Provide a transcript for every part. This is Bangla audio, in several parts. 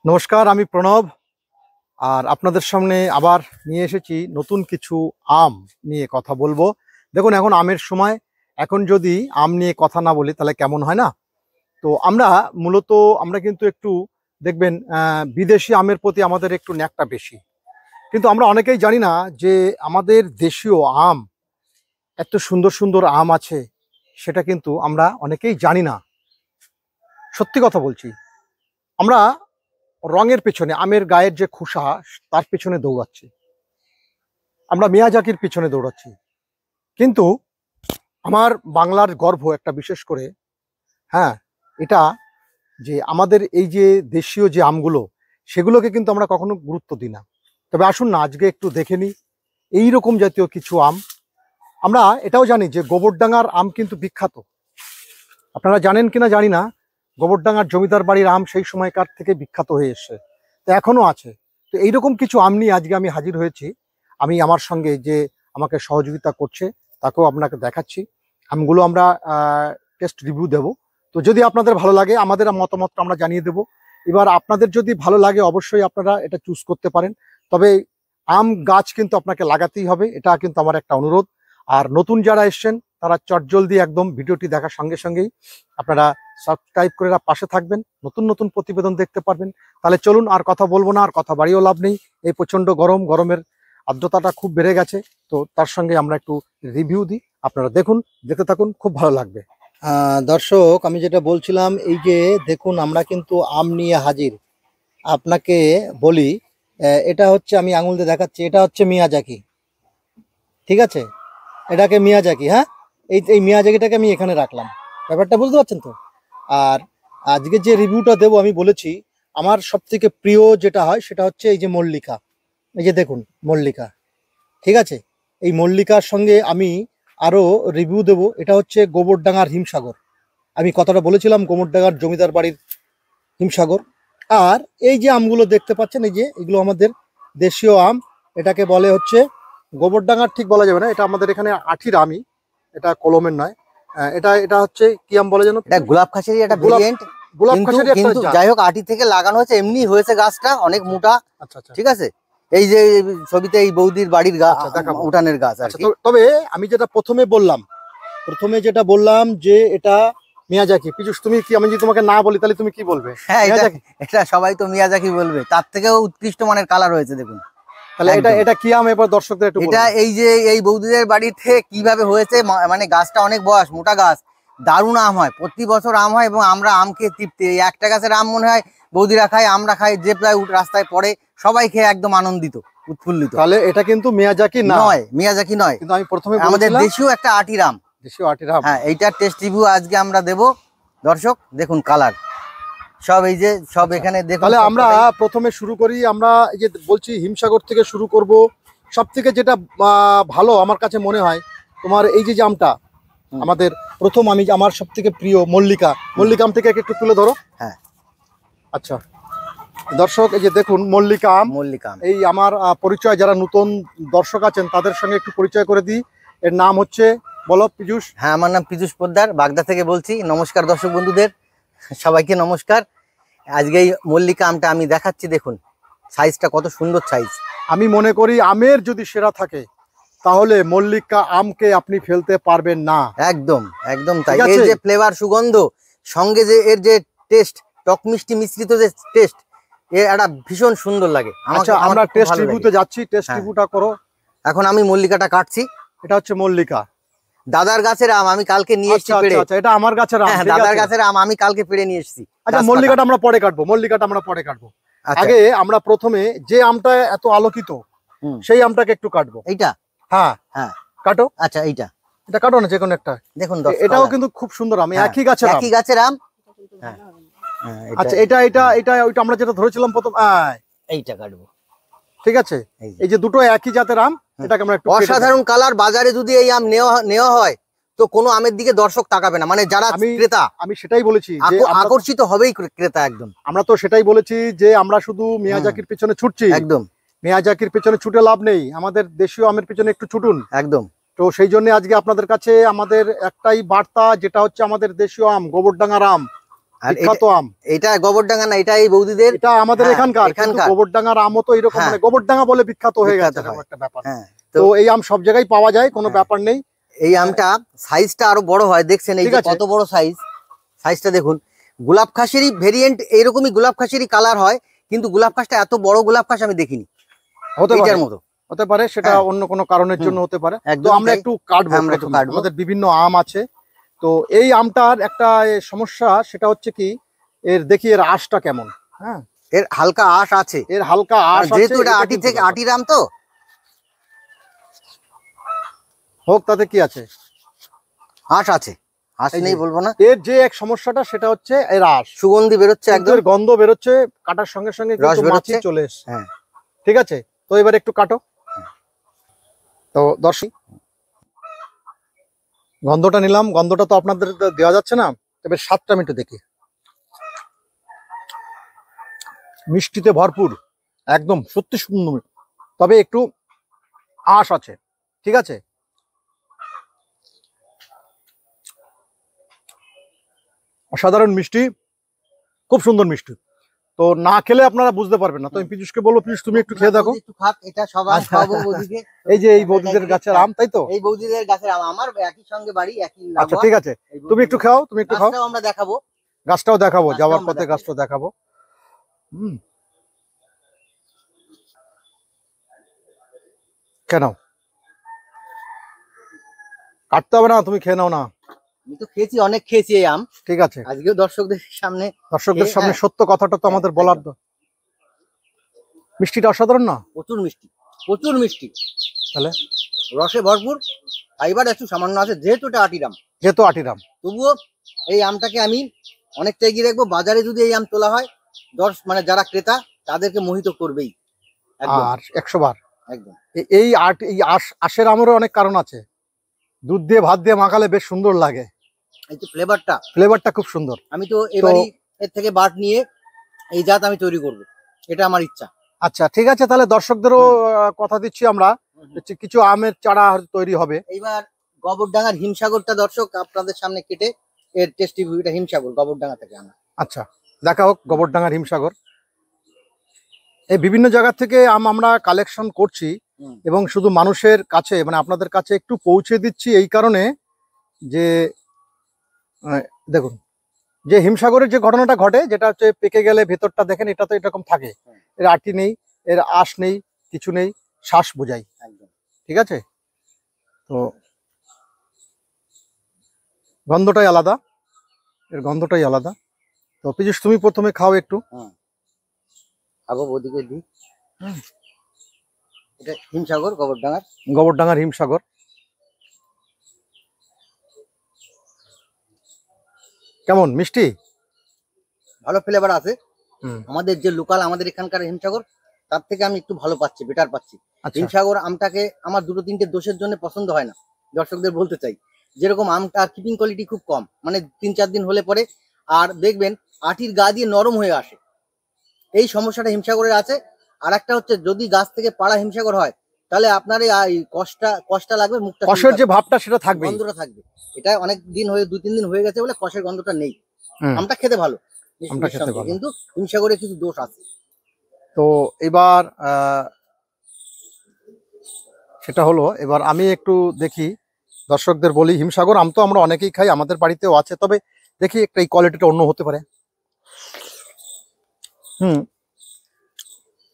নমস্কার, আমি প্রণব। আর আপনাদের সামনে আবার নিয়ে এসেছি নতুন কিছু আম নিয়ে কথা বলবো। দেখুন, এখন আমের সময়। এখন যদি আম নিয়ে কথা না বলি তাহলে কেমন হয় না? তো আমরা কিন্তু একটু দেখবেন, বিদেশি আমের প্রতি আমাদের একটু ন্যাকটা বেশি। কিন্তু আমরা অনেকেই জানি না যে আমাদের দেশীয় আম, এত সুন্দর সুন্দর আম আছে, সেটা কিন্তু আমরা অনেকেই জানি না। সত্যি কথা বলছি। আমরা রঙের পেছনে, আমের গায়ের যে খোসা, তার পেছনে দৌড়াচ্ছি। আমরা মিয়াজাকির পিছনে দৌড়াচ্ছি। কিন্তু আমার বাংলার গর্ব একটা, বিশেষ করে, হ্যাঁ, এটা যে আমাদের এই যে দেশীয় যে আমগুলো, সেগুলোকে কিন্তু আমরা কখনো গুরুত্ব দিই না। তবে আসুন না, আজকে একটু দেখে নিই এইরকম জাতীয় কিছু আম। আমরা এটাও জানি যে গোবরডাঙ্গার আম কিন্তু বিখ্যাত। আপনারা জানেন কিনা জানি না, গোবরডাঙ্গার জমিদার বাড়ির আম সেই সময়কার থেকে বিখ্যাত হয়ে এসছে, তো এখনো আছে। তো এইরকম কিছু আম নিয়ে আজকে আমি হাজির হয়েছি। আমি আমার সঙ্গে যে আমাকে সহযোগিতা করছে তাকেও আপনাকে দেখাচ্ছি। আমগুলো আমরা টেস্ট রিভিউ দেব। তো যদি আপনাদের ভালো লাগে, আমাদের মতামতটা আমরা জানিয়ে দেব। এবার আপনাদের যদি ভালো লাগে, অবশ্যই আপনারা এটা চুজ করতে পারেন। তবে আম গাছ কিন্তু আপনাকে লাগাতেই হবে, এটা কিন্তু আমার একটা অনুরোধ। আর নতুন যারা এসছেন, তারা চটজলদি একদম ভিডিওটি দেখার সঙ্গে সঙ্গেই আপনারা সাবস্ক্রাইব করে পাশে থাকবেন, নতুন নতুন প্রতিবেদন দেখতে পারবেন। তাহলে চলুন, আর কথা বলবো না, আর কথা বাড়িয়েও লাভ নেই। এই প্রচণ্ড গরমের আর্দ্রতাটা খুব বেড়ে গেছে, তো তার সঙ্গে আমরা একটু রিভিউ দিই। আপনারা দেখুন, দেখতে থাকুন, খুব ভালো লাগবে। দর্শক, আমি যেটা বলছিলাম, এই যে দেখুন, আমরা কিন্তু আম নিয়ে হাজির। আপনাকে বলি, এটা হচ্ছে, আমি আঙুল দিয়ে দেখাচ্ছি, এটা হচ্ছে মিয়াজাকি। ঠিক আছে, এটাকে মিয়াজাকি, হ্যাঁ, এই মিয়াজাকিটাকে আমি এখানে রাখলাম। ব্যাপারটা বুঝতে পারছেন তো? আর আজকে যে রিভিউটা দেবো, আমি বলেছি আমার সব থেকে প্রিয় যেটা হয় সেটা হচ্ছে এই যে মল্লিকা। এই যে দেখুন, মল্লিকা। ঠিক আছে, এই মল্লিকার সঙ্গে আমি আরও রিভিউ দেব। এটা হচ্ছে গোবরডাঙ্গার হিমসাগর। আমি কথাটা বলেছিলাম, গোবরডাঙ্গার জমিদার বাড়ির হিমসাগর। আর এই যে আমগুলো দেখতে পাচ্ছেন, এই যে এগুলো আমাদের দেশীয় আম। এটাকে বলে হচ্ছে গোবরডাঙ্গার, ঠিক বলা যাবে না, এটা আমাদের এখানে আঠির আমই, এটা কলমের নয়। এটা এটা হচ্ছে কি আম বলে যেন? এটা গোলাপ খাসেরি, একটা ভেরিয়েন্ট। গোলাপ খাসেরি একটা কিন্তু জাত। যাই হোক, আটি থেকে লাগানো হয়েছে, এমনি হয়েছে গাছটা অনেক মোটা। আচ্ছা আচ্ছা, ঠিক আছে, এই যে ছবিতে এই বৌদির বাড়ির আচ্ছা, দেখাবো। উঠানের গাছ আর আচ্ছা, কি। তবে আমি যেটা প্রথমে বললাম যে এটা মিয়াজাকি। পীযূষ, তুমি কি, আমি যদি তোমাকে না বলি তাহলে তুমি কি বলবে? হ্যাঁ, মিয়াজাকি। এটা সবাই তো মিয়াজাকি বলবে, তার থেকেও উৎকৃষ্ট মানের কালার হয়েছে দেখুন। তাহলে এটা একদম। এটা কি আম, এবার দর্শকদের একটু এটা বলুন। এই যে এই বৌদিদের বাড়িতে কিভাবে হয়েছে, মানে গাছটা অনেক বয়স, মোটা গাছ, দারুণ আম হয়, প্রতি বছর আম হয়, এবং আমরা আম খেয়ে তৃপ্তি। এই একটা গাছের আম মনে হয় বৌদিরা খায়, আমরা খাই, যে প্রায় রাস্তায় পড়ে সবাই খেয়ে একদম আনন্দিত, উৎফুল্লিত। তাহলে এটা কিন্তু মিয়াজাকি না, নয়, মিয়াজাকি নয়, কিন্তু আমি প্রথমে আমাদের বলেছিলাম দেশীয় একটা আটির আম। দেশীয় আটির আম। হ্যাঁ, এইটার টেস্ট রিভিউ আজকে আমরা দেব। দর্শক দেখুন কালার, সব এই যে সব এখানে দেখুন। তাহলে আমরা প্রথমে শুরু করি। আমরা এই যে বলছি হিমসাগর থেকে শুরু করব। সব থেকে যেটা ভালো আমার কাছে মনে হয়, তোমার এই যে আমটা আমাদের প্রথম, আমার সব থেকে প্রিয় মল্লিকা আম থেকে একটু তুলে ধরো। হ্যাঁ, আচ্ছা দর্শক, এই যে দেখুন মল্লিকা আম। এই আমার পরিচয়, যারা নতুন দর্শক আছেন তাদের সঙ্গে একটু পরিচয় করে দিই। এর নাম হচ্ছে, বলো পীযূষ। হ্যাঁ, আমার নাম পীযূষ পোদ্দার, বাগদা থেকে বলছি। নমস্কার দর্শক বন্ধুদের, সবাইকে নমস্কার। আজকে এই মল্লিকা আমটা আমি দেখাচ্ছি, দেখুন সাইজটা কত সুন্দর সাইজ। আমি মনে করি আমের যদি সেরা থাকে তাহলে মল্লিকা আমকে আপনি ফেলতে পারবেন না। একদম একদম তাই। এর যে ফ্লেভার, সুগন্ধ, সঙ্গে যে এর যে টেস্ট, টক মিষ্টি মিশ্রিত যে টেস্ট, এর একটা ভীষণ সুন্দর লাগে। আচ্ছা, আমরা টেস্ট রিভিউতে যাচ্ছি। টেস্ট রিভিউটা করো। এখন আমি মল্লিকাটা কাটছি। এটা হচ্ছে মল্লিকা, দাদার গাছের আম, আমি কালকে নিয়ে এসেছি পেড়ে। আচ্ছা, এটা আমার গাছের আম। দাদার গাছের আম আমি কালকে পেড়ে নিয়ে এসেছি। আচ্ছা, মল্লিকাটা আমরা পরে কাটবো। আগে আমরা প্রথমে যে আমটা এত আলোকিত, সেই আমটাকে একটু কাটবো। এইটা? হ্যাঁ হ্যাঁ, কাটো। আচ্ছা, এটা কাটো না, যে কোনো একটা। দেখুন, এটাও কিন্তু খুব সুন্দর আম, একই গাছের আম। আচ্ছা, এটা ওইটা আমরা যেটা ধরেছিলাম প্রথম, এইটা কাটবো। ঠিক আছে, এই যে দুটো একই জাতের আম, এটাকে আমরা একটু। অসাধারণ কালার। বাজারে যদি এই আম নেওয়া হয় তো কোনো আমের দিকে দর্শক তাকাবে না, মানে যারা ক্রেতা, আমি সেটাই বলেছি, আকর্ষিত হবেই ক্রেতা। একদম, আমরা তো সেটাই বলেছি যে আমরা শুধু মিয়াজাকির পিছনে ছুটছি। একদম, মিয়াজাকির পিছনে ছুটে লাভ নেই, আমাদের দেশীয় আমের পিছনে একটু ছুটুন। একদম। তো সেই জন্য আজকে আপনাদের কাছে আমাদের একটাই বার্তা, যেটা হচ্ছে আমাদের দেশীয় আম, গোবরডাঙ্গার আম, আর বিখ্যাত আম। এটা গোবরডাঙ্গা না, এটা এই বৌদিদের, এটা আমাদের হ্যাঁ, এখানকার, কিন্তু এখানকার। গোবরডাঙ্গার আমও তো এরকম, হ্যাঁ। মানে গোবরডাঙ্গা বলে বিখ্যাত হয়ে বিখ্যাত গেছে এরকম হয়। একটা ব্যাপার। হ্যাঁ, তো এই আম সব জায়গায় পাওয়া যায়, কোনো হ্যাঁ। ব্যাপার নেই। এই আমটা সাইজটা আরো বড় হয়, দেখছেন এই ঠিক যে আছে। কত বড় সাইজটা দেখুন। গোলাপ খাসেরই ভেরিয়েন্ট, এরকমই গোলাপ খাসেরই কালার হয়, কিন্তু গোলাপ খাসটা এত বড় গোলাপ খাস আমি দেখিনি হতে পারে, এটার মতো। হতে পারে সেটা হ্যাঁ। অন্য কোনো কারণের জন্য হতে পারে। তো একদম আমরা তাই। একটু কাটবো, হ্যাঁ, আমরা একটু প্রথমে। কাটবো। আমাদের বিভিন্ন আম আছে। তো এই আমটার একটা সমস্যা, সেটা হচ্ছে কি, দেখি এর আঁশটা কেমন। হ্যাঁ, এর হালকা আঁশ আছে, এর হালকা আঁশ আছে, যেহেতু এটা এটা আটি কিন্তু থেকে ব্যাপার। আটির আম তো। হোক, তাতে কি আছে, আঁশ আছে, আঁশ এই যে, নেই বলবো না। এর যে এক সমস্যাটা সেটা হচ্ছে এর আঁশ। সুগন্ধি বেরোচ্ছে কিন্তু একদম। এর গন্ধ বেরোচ্ছে, কাটার সঙ্গে সঙ্গে রস কিন্তু মাছি বেরোচ্ছে। চলে এসছে। হ্যাঁ। ঠিক আছে, তো এবার একটু কাটো। তো দর্শক, গন্ধটা নিলাম, গন্ধটা তো আপনাদের দেওয়া যাচ্ছে না, তবে স্বাদটা আমি একটু দেখি। মিষ্টিতে ভরপুর, একদম সত্যি সুন্দর, তবে একটু আঁশ আছে। ঠিক আছে, অসাধারণ মিষ্টি, খুব সুন্দর মিষ্টি। তো না খেলে আপনারা বুঝতে পারবেন না। তো আমি পীযুষকে বলবো, পীযুষ তুমি একটু খেয়ে দেখো। বৌদি একটু খাক, এটা সব আম খাওয়াবো বৌদিকে। এই যে এই বৌদিদের গাছের আম, তাই তো? এই বৌদিদের গাছের আম, আমার একই সঙ্গে বাড়ি, একই আচ্ছা, লাগোয়া। ঠিক আছে, এই তুমি একটু খাও, তুমি একটু খাও। গাছটাও আমরা দেখাবো। গাছটাও দেখাবো, গাছটাও যাওয়ার আমরা পথে দেখাবো। গাছটাও দেখাবো। হুম, কেন কাটতে হবে না, তুমি খেয়ে নাও না। আমি তো খেয়েছি, অনেক খেয়েছি এই আম। ঠিক আছে, আজকেও দর্শকদের সামনে দর্শকদের খেয়ে, সামনে হ্যাঁ, সত্য কথাটা তো আমাদের হ্যাঁ, বলার। একদম। মিষ্টিটা অসাধারণ না? প্রচুর মিষ্টি, প্রচুর মিষ্টি, তাহলে রসে ভরপুর, ফাইবার একটু সামান্য আছে, যেহেতু এটা আটির আম। যেহেতু আটিরাম, তবুও এই আমটাকে আমি অনেকটা এগিয়ে রাখবো। বাজারে যদি এই আম তোলা হয়, মানে যারা ক্রেতা, তাদেরকে মোহিত করবেই। একদম, আর 100 বার। একদম। এই আশের আমেরও অনেক কারণ আছে। দুধ দিয়ে ভাত দিয়ে মাখালে বেশ সুন্দর লাগে, এই যে ফ্লেভারটা, ফ্লেভারটা খুব সুন্দর। আমি তো এবারই এর থেকে বাট নিয়ে এই জাত আমি তৈরি করব, এটা আমার ইচ্ছা। আচ্ছা, ঠিক আছে, তাহলে দর্শকদেরও কথা দিচ্ছি আমরা, কিছু আমের চারা হয়তো তৈরি হবে। এইবার গোবরডাঙ্গার হিমসাগরটা দর্শক আপনাদের সামনে কেটে এর টেস্টি ভিউটা, হিমসাগর গোবরডাঙ্গা থেকে আনা। আচ্ছা, দেখা হোক গোবরডাঙ্গার হিমসাগর। এই বিভিন্ন জায়গা থেকে আম আমরা কালেকশন করছি এবং শুধু মানুষের কাছে, মানে আপনাদের কাছে একটু পৌঁছে দিচ্ছি এই কারণে যে দেখুন, যে হিমসাগরের যে ঘটনাটা ঘটে, যেটা হচ্ছে পেকে গেলে ভেতরটা দেখেন, এটা তো এরকম থাকে, এর আটি নেই, এর আঁশ নেই, কিছু নেই, শ্বাস বোঝাই। একদম। ঠিক আছে, তো গন্ধটাই আলাদা, এর গন্ধটাই আলাদা। তো পীযুষ, তুমি প্রথমে খাও একটু। খাবো, ওদিকে দিই। এটা হিমসাগর গোবরডাঙ্গার, গোবরডাঙ্গার হিমসাগর। কেমন মিষ্টি? ভালো ফ্লেভার আছে। হুম, আমাদের যে লোকাল, আমাদের এখানকার হিমসাগর, তার থেকে আমি একটু ভালো পাচ্ছি, বেটার পাচ্ছি। আচ্ছা, হিমসাগর আমটাকে আমার দুটো তিনটে দোষের জন্য পছন্দ হয় না, দর্শকদের বলতে চাই। যেরকম আমটা কিপিং কোয়ালিটি খুব কম, মানে 3-4 দিন হলে পরে, আর দেখবেন আটির গা দিয়ে নরম হয়ে আসে, এই সমস্যাটা হিমসাগরের আছে। আর একটা হচ্ছে, যদি গাছ থেকে পাড়া হিমসাগর হয়, তাহলে আপনার এই কষ্টা লাগবে, মুখটা কষের যে ভাবটা সেটা থাকবে, গন্ধটা থাকবে। এটা অনেক দিন হয়ে 2-3 দিন হয়ে গেছে বলে কষের গন্ধটা নেই। আমটা খেতে ভালো, আমটা খেতে ভালো, কিন্তু হিমসাগরে কিছু দোষ আছে। তো এবার সেটা হলো, এবার আমি একটু দেখি, দর্শকদের বলি, হিমসাগর আম তো আমরা অনেকেই খাই, আমাদের বাড়িতেও আছে, তবে দেখি একটা এই কোয়ালিটিটা অন্য হতে পারে।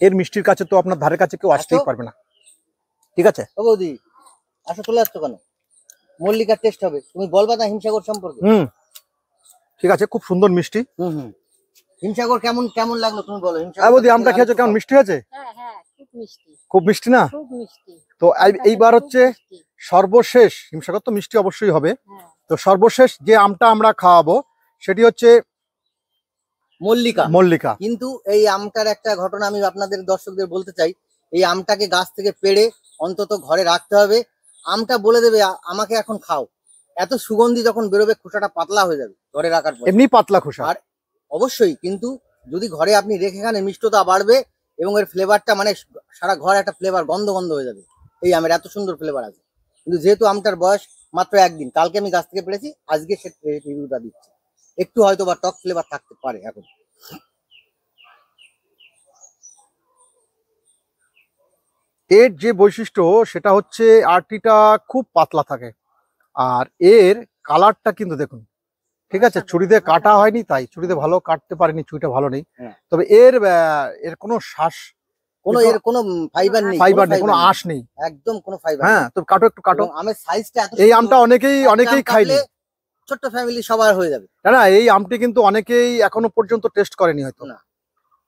এর মিষ্টির কাছে তো আপনার ধারে কাছে কেউ আসতেই পারবে না। ঠিক আছে, ও বৌদি, আশা চলে আসছো কেন? মল্লিকার টেস্ট হবে, তুমি বলবা না হিমসাগর সম্পর্কে। ঠিক আছে, খুব সুন্দর মিষ্টি। হিমসাগর কেমন কেমন লাগলো তুমি বলো। বৌদি, আমটা খেয়েছো, কেমন মিষ্টি হয়েছে? হ্যাঁ হ্যাঁ, খুব মিষ্টি, খুব মিষ্টি না? খুব মিষ্টি। তো এইবার হচ্ছে সর্বশেষ, হিমসাগর তো মিষ্টি অবশ্যই হবে, হ্যাঁ, তো সর্বশেষ যে আমটা আমরা খাওয়াবো সেটি হচ্ছে মল্লিকা। মল্লিকা। কিন্তু এই আমটার একটা ঘটনা আমি আপনাদের দর্শকদের বলতে চাই। এই আমটাকে গাছ থেকে পেড়ে অন্তত ঘরে রাখতে হবে। আমটা বলে দেবে আমাকে এখন খাও, এত সুগন্ধি যখন বেরোবে, খোসাটা পাতলা হয়ে যাবে ঘরে রাখার পর, এমনি পাতলা খোসা। আর অবশ্যই কিন্তু যদি ঘরে আপনি রেখে খান, মিষ্টতা বাড়বে এবং এর ফ্লেভারটা, মানে সারা ঘর একটা ফ্লেভার, গন্ধ গন্ধ হয়ে যাবে। এই আমের এত সুন্দর ফ্লেভার আছে। কিন্তু যেহেতু আমটার বয়স মাত্র 1 দিন, কালকে আমি গাছ থেকে পেড়েছি, আজকে সে রিভিউটা দিচ্ছি। একটু হয়তো বা টক ফ্লেভার থাকতে পারে এখন। এর যে বৈশিষ্ট্য সেটা হচ্ছে আটিটা খুব পাতলা থাকে, আর এর কালারটা কিন্তু দেখুন, ঠিক আছে, ছুরিতে কাটা হয়নি তাই ছুরিতে ভালো কাটতে পারেনি, ছুরিটা ভালো নেই। হ্যাঁ। তবে এর এর কোনো শ্বাস, এর কোনো ফাইবার নেই, ফাইবার নেই, কোনো আঁশ নেই, একদম কোনো ফাইবার। হ্যাঁ, তো কাটো, একটু কাটো। আমের সাইজটা এত এই আমটা অনেকেই খায়নি, ছোট্ট ফ্যামিলি সবার হয়ে যাবে। না, এই আমটি কিন্তু অনেকেই এখনো পর্যন্ত টেস্ট করেনি হয়তো না।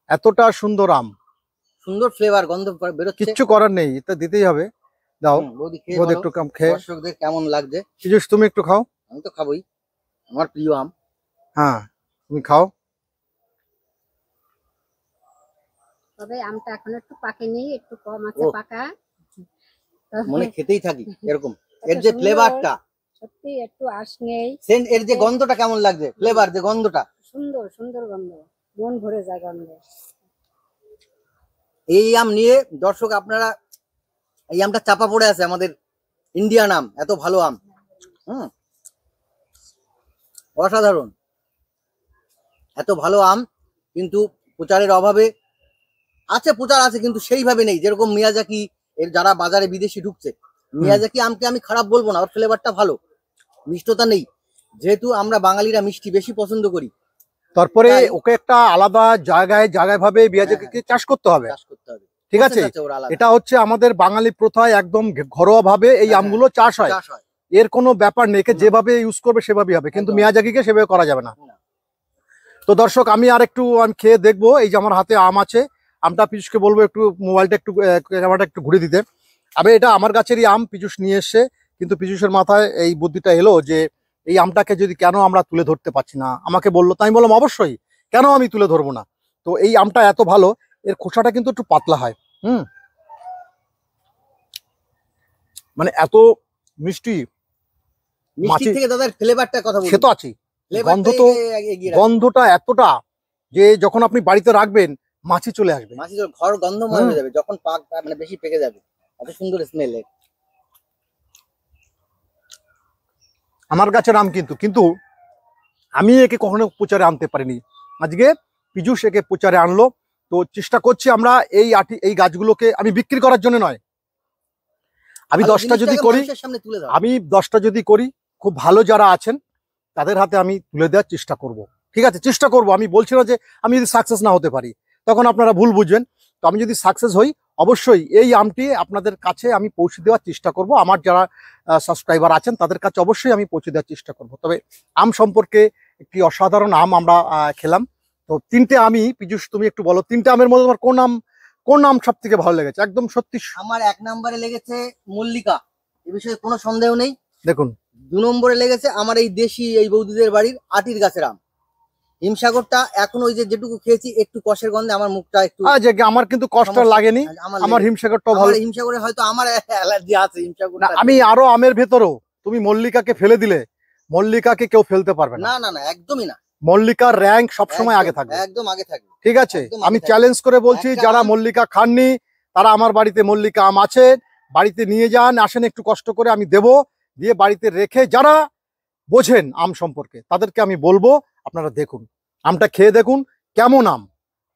এতটা সুন্দর আম, সুন্দর ফ্লেভার, গন্ধ বেরোচ্ছে, কিচ্ছু করার নেই, এটা দিতেই হবে। দাও বৌদি, খেয়ে বৌদি বলো একটু খেয়ে দর্শকদের কেমন লাগছে। পীযূষ তুমি একটু খাও। আমি তো খাবোই, আমার প্রিয় আম। হ্যাঁ, তুমি খাও। তবে আমটা এখন একটু পাকেনি, একটু কম আছে পাকা, মনে খেতেই থাকি এরকম। এর কত যে সুন্দর, ফ্লেভারটা, সত্যি একটু আঁশ নেই, সেন্ট, এর যে গন্ধটা কেমন লাগছে, ফ্লেভার যে গন্ধটা, সুন্দর সুন্দর গন্ধ, মন ভরে যায় গন্ধে। এই আম নিয়ে দর্শক আপনারা, এই আমটা চাপা পড়ে আছে আমাদের ইন্ডিয়ান আম, এত ভালো আম। অসাধারণ, এত ভালো আম, কিন্তু প্রচারের অভাবে আছে, প্রচার আছে কিন্তু সেইভাবে নেই। যেরকম মিয়াজাকি, এর যারা বাজারে বিদেশি ঢুকছে, মিয়াজাকি আমকে আমি খারাপ বলবো না, ওর ফ্লেভারটা ভালো, মিষ্টতা নেই, যেহেতু আমরা বাঙালিরা মিষ্টি বেশি পছন্দ করি, তারপরে তাই- ওকে একটা আলাদা জায়গায় ভাবে পেঁয়াজকে চাষ করতে হবে, চাষ করতে হবে, ঠিক আছে। process ওর আলাদা। এটা হচ্ছে আমাদের বাঙালি প্রথায় একদম ঘরোয়া ভাবে এই হ্যাঁ, আমগুলো চাষ হয়, চাষ হয়। এর কোনো ব্যাপার নেই, একে না। যেভাবে ইউজ করবে সেভাবেই হবে, কিন্তু একদম। মিয়াজাকিকে সেভাবে করা যাবে না। না। তো দর্শক, আমি খেয়ে দেখবো। এই যে আমার হাতে আম আছে, আমটা পীযূষকে বলবো একটু মোবাইলটা একটু ক্যামেরাটা একটু ঘুরে দিতে। এটা আমার গাছেরই আম, পীযূষ নিয়ে এসছে, কিন্তু পীযূষের মাথায় এই বুদ্ধিটা এলো যে এই আমটাকে যদি কেন আমরা তুলে ধরতে পারছি না, আমাকে বললো, তাই আমি বললাম অবশ্যই, কেন আমি তুলে ধরবো না। তো এই আমটা এত ভালো, এর খোসাটা কিন্তু একটু পাতলা হয়, মানে এত মিষ্টি, মিষ্টি থেকে দাদার ফ্লেভারটা কথা বলুন। সে তো আছেই, গন্ধ তো, গন্ধটা এতটা যে যখন আপনি বাড়িতে রাখবেন মাছি চলে আসবে, মাছি ঘর গন্ধময় হয়ে যাবে যখন পাক, মানে বেশি পেকে যাবে, এত সুন্দর স্মেল। আমার গাছের আম কিন্তু আমি একে কখনো প্রচারে আনতে পারিনি, আজকে পীযূষ একে প্রচারে আনলো। তো চেষ্টা করছি আমরা এই গাছগুলোকে আমি বিক্রি করার জন্য নয়, আমি 10টা যদি করি, আমি 10টা যদি করি, খুব ভালো যারা আছেন তাদের হাতে আমি তুলে দেওয়ার চেষ্টা করব, ঠিক আছে, চেষ্টা করব। আমি বলছি না যে আমি যদি সাকসেস না হতে পারি তখন আপনারা ভুল বুঝবেন। তো আমি যদি সাকসেস হই, অবশ্যই এই আমটি আপনাদের কাছে আমি পৌঁছে দেওয়ার চেষ্টা করব, আমার যারা সাবস্ক্রাইবার আছেন তাদের কাছে অবশ্যই আমি পৌঁছে দেওয়ার চেষ্টা করব। তবে আম সম্পর্কে একটি অসাধারণ আম আমরা খেলাম। তো 3টে আমি, পীযূষ তুমি একটু বলো, 3টে আমের মধ্যে তোমার কোন আম সব থেকে ভালো লেগেছে? একদম সত্যি আমার 1 নম্বরে লেগেছে মল্লিকা, এ বিষয়ে কোনো সন্দেহ নেই। দেখুন, 2 নম্বরে লেগেছে আমার এই দেশি, এই বৌদিদের বাড়ির আটির গাছের আম। হিমসাগরটা এখন ওই যেটুকু খেয়েছি একটু কষের গন্ধে আমার মুখটা একটু, আমার কিন্তু কষ্ট লাগেনি, আমার হিমসাগরটাও ভালো। হিমসাগরে হয়তো আমার অ্যালার্জি আছে হিমসাগর। আমি আরো আমের ভেতরও, তুমি মল্লিকাকে ফেলে দিলে, মল্লিকাকে কেউ ফেলতে পারবে না, না, একদমই না। মল্লিকার র্যাঙ্ক সবসময় আগে থাকবে, একদম আগে থাকবে, ঠিক আছে। একদম আমি আগে থাকবে। চ্যালেঞ্জ করে বলছি, যারা মল্লিকা খাননি তারা আমার বাড়িতে মল্লিকা আম আছে, বাড়িতে নিয়ে যান, আসেন, একটু কষ্ট করে আমি দেব, দিয়ে বাড়িতে রেখে যারা বোঝেন আম সম্পর্কে তাদেরকে আমি বলবো আপনারা দেখুন, আমটা খেয়ে দেখুন কেমন আম।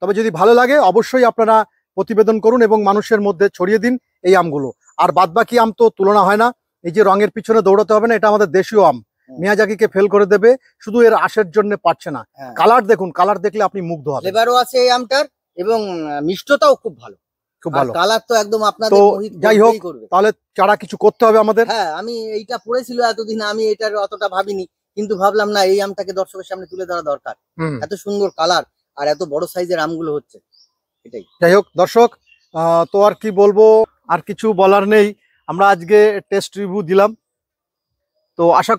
তবে যদি ভালো লাগে অবশ্যই আপনারা প্রতিবেদন করুন এবং মানুষের মধ্যে ছড়িয়ে দিন এই আমগুলো। আর বাদবাকি আম তো তুলনা হয় না, এই যে রঙের পিছনে দৌড়াতে হবে না, এটা আমাদের দেশীয় আম, মিয়াজাকিকে ফেল করে দেবে, শুধু এর আশের জন্য পারছে না। কালার দেখুন, কালার দেখলে আপনি মুগ্ধ হবেন, ফ্লেভারও আছে এই আমটার এবং মিষ্টতাও খুব ভালো, খুব ভালো কালার তো একদম আপনাদের তো মোহিত যাই হোক, করবে। তাহলে চারা কিছু করতে হবে আমাদের। হ্যাঁ, আমি এইটা পড়েছিল এতদিন, আমি এটার অতটা ভাবিনি, কিন্তু ভাবলাম না এই আমটাকে দর্শকের সামনে তুলে ধরা দরকার। এত সুন্দর কালার আর এত বড় সাইজের আমগুলো হচ্ছে, এটাই। যাই হোক দর্শক, তো আর কি বলবো, আর কিছু বলার নেই। আমরা আজকে টেস্ট রিভিউ দিলাম, তো আশা